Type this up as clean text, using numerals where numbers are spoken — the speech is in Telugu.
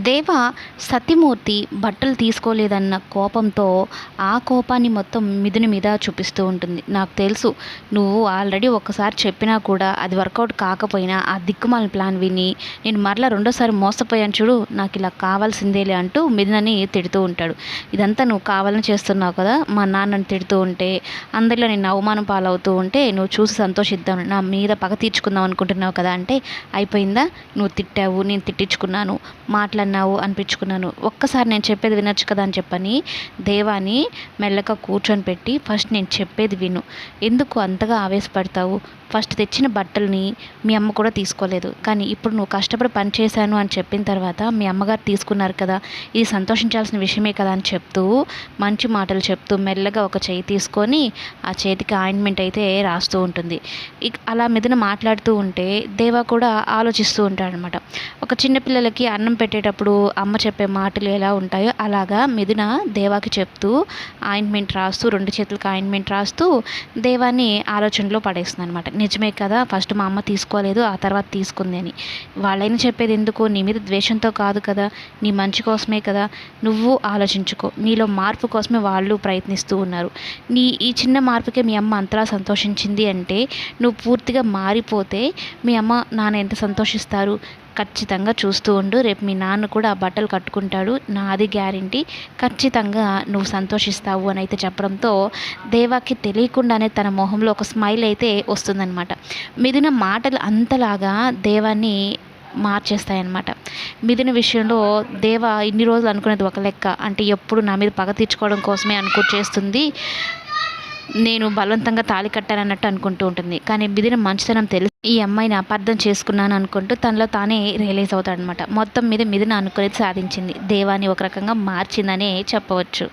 దేవ సతీమూర్తి బట్టలు తీసుకోలేదన్న కోపంతో ఆ కోపాన్ని మొత్తం మిథుని మీద చూపిస్తూ ఉంటుంది. నాకు తెలుసు నువ్వు ఆల్రెడీ ఒక్కసారి చెప్పినా కూడా అది వర్కౌట్ కాకపోయినా ఆ దిక్కుమాలిన ప్లాన్ విని నేను మరలా రెండోసారి మోసపోయాను చూడు, నాకు ఇలా కావాల్సిందేలే అంటూ మిథునని తిడుతూ ఉంటాడు. ఇదంతా నువ్వు కావాలని చేస్తున్నావు కదా, మా నాన్నని తిడుతూ ఉంటే అందరిలో నేను అవమానం పాలవుతూ ఉంటే నువ్వు చూసి సంతోషిద్దాం, నా మీద పగ తీర్చుకుందాం అనుకుంటున్నావు కదా అంటే అయిపోయిందా, నువ్వు తిట్టావు, నేను తిట్టించుకున్నాను, మాట్లాడినావు అనిపించుకున్నాను, ఒక్కసారి నేను చెప్పేది వినొచ్చు కదా అని చెప్పని దేవాని మెల్లగా కూర్చొని పెట్టి ఫస్ట్ నేను చెప్పేది విను, ఎందుకు అంతగా ఆవేశపడతావు, ఫస్ట్ తెచ్చిన బట్టల్ని మీ అమ్మ కూడా తీసుకోలేదు, కానీ ఇప్పుడు నువ్వు కష్టపడి పని చేశాను అని చెప్పిన తర్వాత మీ అమ్మగారు తీసుకున్నారు కదా, ఇది సంతోషించాల్సిన విషయమే కదా అని చెప్తూ మంచి మాటలు చెప్తూ మెల్లగా ఒక చేయి తీసుకొని ఆ చేతికి ఆయింట్మెంట్ అయితే రాస్తూ ఉంటుంది. అలా మిథున మాట్లాడుతూ ఉంటే దేవా కూడా ఆలోచిస్తూ ఉంటాడనమాట. ఒక చిన్నపిల్లలకి అన్నం పెట్టేటప్పుడు అమ్మ చెప్పే మాటలు ఎలా ఉంటాయో అలాగా మిథున దేవాకి చెప్తూ ఆయింట్మెంట్ రాస్తూ రెండు చేతులకి ఆయింట్మెంట్ రాస్తూ దేవాన్ని ఆలోచనలో పడేస్తుంది అనమాట. నిజమే కదా, ఫస్ట్ మా అమ్మ తీసుకోలేదు, ఆ తర్వాత తీసుకుంది అని. వాళ్ళైనా చెప్పేది ఎందుకు, నీ మీద ద్వేషంతో కాదు కదా, నీ మంచి కోసమే కదా, నువ్వు ఆలోచించుకో, నీలో మార్పు కోసమే వాళ్ళు ప్రయత్నిస్తూ ఉన్నారు. నీ ఈ చిన్న మార్పుకే మీ అమ్మ అంతలా సంతోషించింది అంటే నువ్వు పూర్తిగా మారిపోతే మీ అమ్మ నాన్న ఎంత సంతోషిస్తారు. ఖచ్చితంగా చూస్తూ ఉండు, రేపు మీ నాన్న కూడా ఆ బట్టలు కట్టుకుంటాడు, నాది గ్యారంటీ, ఖచ్చితంగా నువ్వు సంతోషిస్తావు అని అయితే చెప్పడంతో దేవాకి తెలియకుండానే తన మొహంలో ఒక స్మైల్ అయితే వస్తుందన్నమాట. మిథున మాటలు అంతలాగా దేవాన్ని మార్చేస్తాయన్నమాట. మిథున విషయంలో దేవ ఇన్ని రోజులు అనుకునేది ఒక లెక్క, అంటే ఎప్పుడు నా మీద పగ తీర్చుకోవడం కోసమే చేస్తుంది, నేను బలవంతంగా తాళి కట్టానన్నట్టు అనుకుంటూ ఉంటుంది. కానీ మిథున మంచితనం తెలిసి ఈ అమ్మాయిని అపార్థం చేసుకున్నాను అనుకుంటూ తనలో తానే రియలైజ్ అవుతాడనమాట. మొత్తం మీద మిథున అనుకునేది సాధించింది, దేవాని ఒక రకంగా మార్చిందనే చెప్పవచ్చు.